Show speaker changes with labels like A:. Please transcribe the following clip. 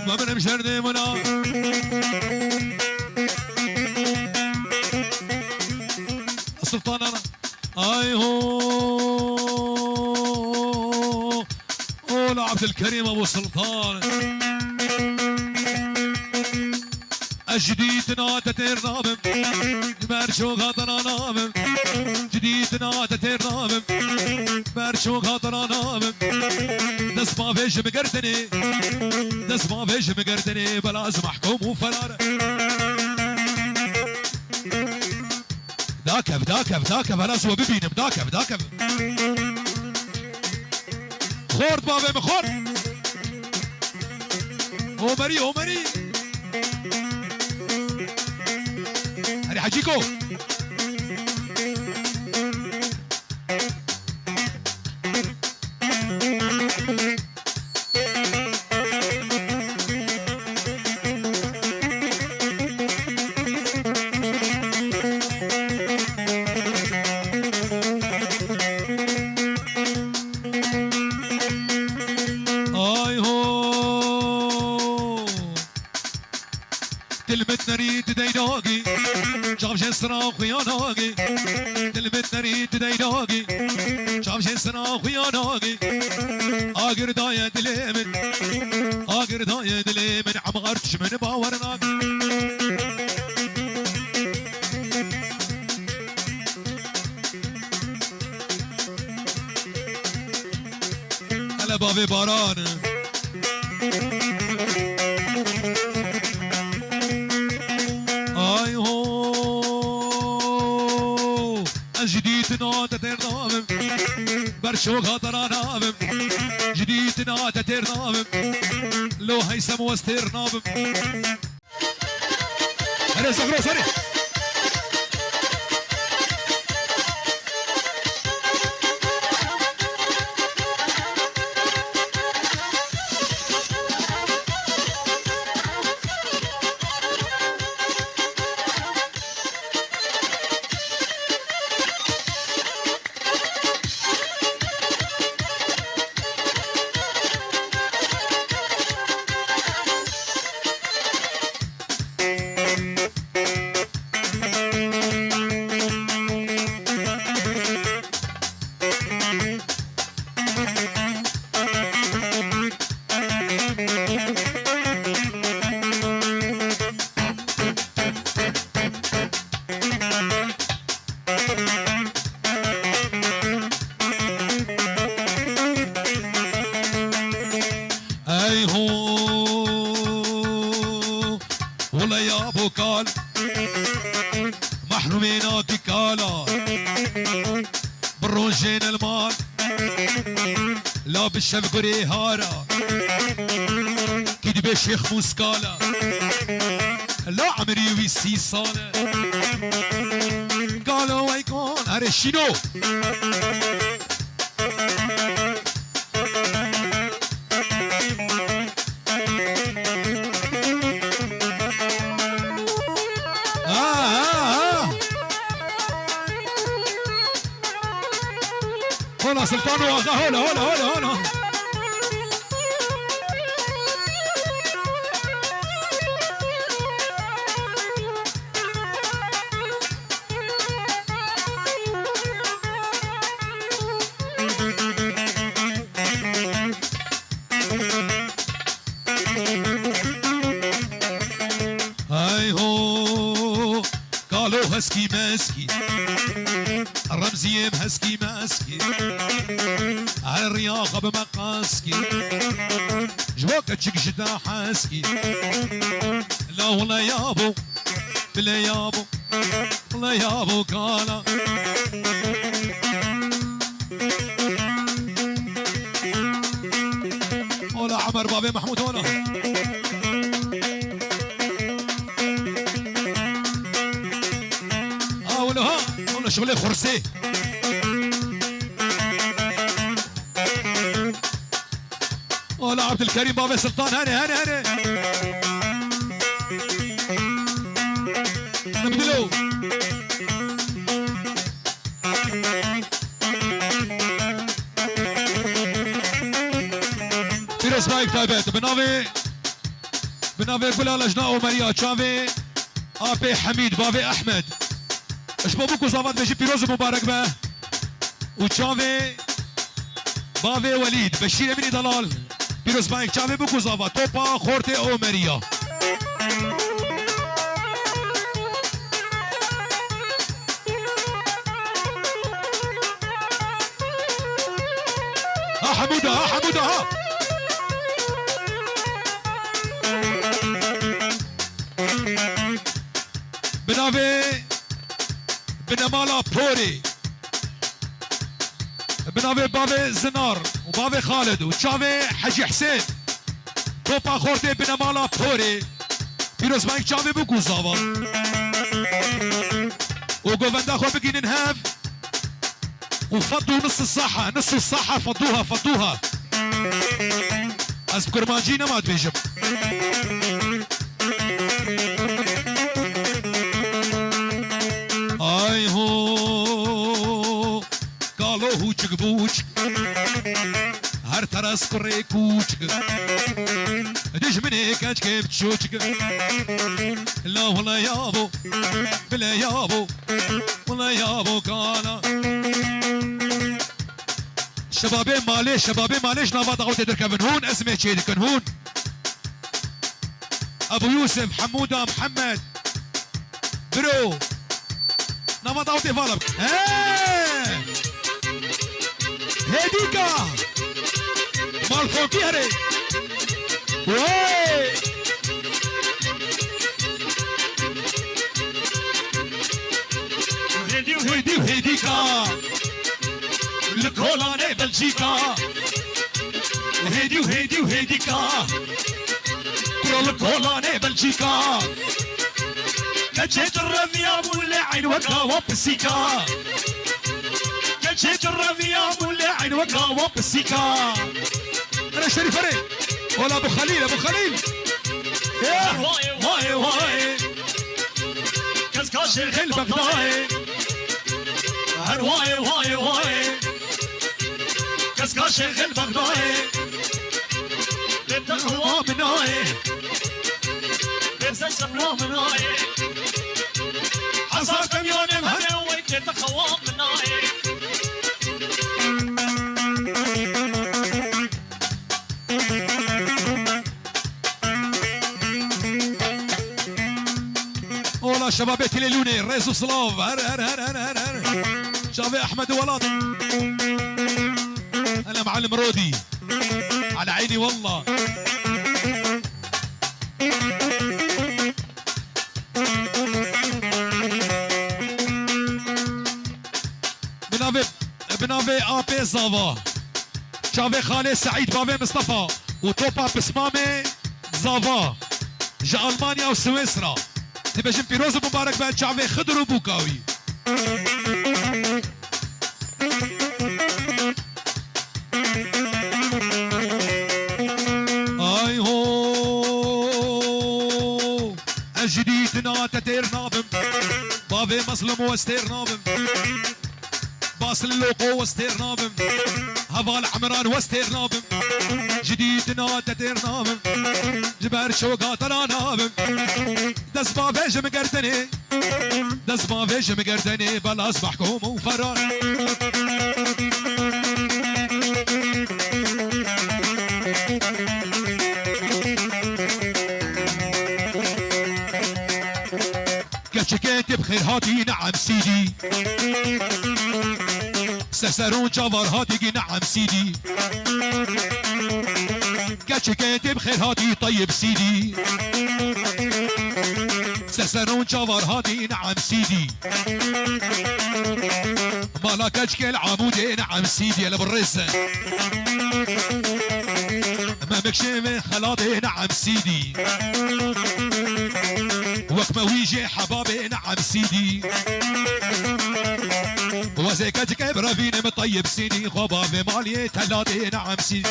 A: ما بنمش ردمنا السلطان انا اي هو قول عبد الكريم ابو السلطان جديدنا تترنابم مرشو خاطر نابم جديدنا تترنابم مرشو خاطر نابم دس ما فيش مقردني دس ما فيش مقردني بلازم محكوم وفرار داكف داكف داكف هلاس وببينم داكف داكف خورد بابي مخورد اومري اومري هري حجيكو نريد ديناقي شاف جسنا خياناقي دلبت نريد ديناقي شاف جسنا خياناقي اقر داية دليمن اقر داية دليمن عمغرتش من باورناقي هلا بابي باران جديدنا تترنابم برشو خاطرانابم جديدنا تترنابم لو هيثم واسترنابم هلا زغرو سري والله يا ابو كال محرومينك كالا بروجين المال لا بالشفقري هارا كده بشيخ موسكالا لا عمري ويسي صالة قالوا ويكون هرشينو هلا سلطان واغا هلا هلا هلا هلا هاي هو قالوا هسكي ماسكي الرمزية مهسكي ماسكي على الرياضة بمقاسكي جواك تشك جدا حاسكي لا والله يابو بلا يابو والله يابو كالا ولا عمر بابي محمود ولا ولا ها ولا شغلي خرسي ولا عبد الكريم بابا سلطان هاني هاني هاني نبدلو في رسمايك تايبات بنافي بنافي كلها لجنة أومريا تشافي آبي حميد بافي أحمد اش بابوكو زافات بيجي بيروز مبارك به وتشافي بافي وليد بشير اميني دلال بيروز بايك تشافي بوكو زافات توبا خورتي أومريا ها حمودة ها حمودة ها بنافي بنمالا بوري بنافي بافي زنار وبافي خالد وتشافي حجي حسين توبا خورتي بنمالا بوري بيروز بايك تشافي بوكو زافا وقوفندا خو بقي ننهاف وفضوا نص الساحة فضوها از كرمانجينا ما تبيجم اي هو قالوا هوچك بوچك هر ترس كري كوچك دش من هيك كيف تشوچك لا والله يابو بلا يابو والله يابو كانا شبابي معلش نافا ضغوت تركبن هون اسمه تشيد كن هون ابو يوسف حموده محمد برو نافا ضغوت فالب هديكا مال فوقي هري وي هديكا الكولاني بلجيكا وهيديكا كل الكولاني بلجيكا كجيت الرمية ولا عين وقاوة بسيكا كجيت الرمية ولا عين وقاوة بسيكا انا شريف فريق ولا ابو خليل يا واي كزكاشي خل بغداي واي كزكاشي خل بغداي بتقوى مناي بتسمى مناي حصل كم يوم هنا وانت تقوى مناي والله شبابات الليلوني ريزو سلاف هر شباب احمد ولاد انا معلم رودي على عيني والله بنافي ابي زافا شافي خالد سعيد بافي مصطفى وتوبا بسمامي زافا جا المانيا وسويسرا تبقى جنبي روز مبارك بعد شافي خضر وبوكاوي اي هو الجديد تتير نابم بافي مسلم واستير نابم باصل اللوقو واستير نابم هفال عمران واستير نابم جديد تتير نابم جبار شوقات انا نابم دس بافيش مقردني بلا اصبح كوم وفرار كشكيت بخير هاتي نعم سيدي سسرون جبر هاتي نعم سيدي كشكيت بخير هاتي طيب سيدي سسرون جبر هاتي نعم سيدي مالا كشكل عمودي نعم سيدي يا بالرزة ما مكشف خلاطي نعم سيدي وقت ما ويجي حبابي نعم سيدي وزي كتك برافين مطيب سيدي خبابي مالي تلاتي نعم سيدي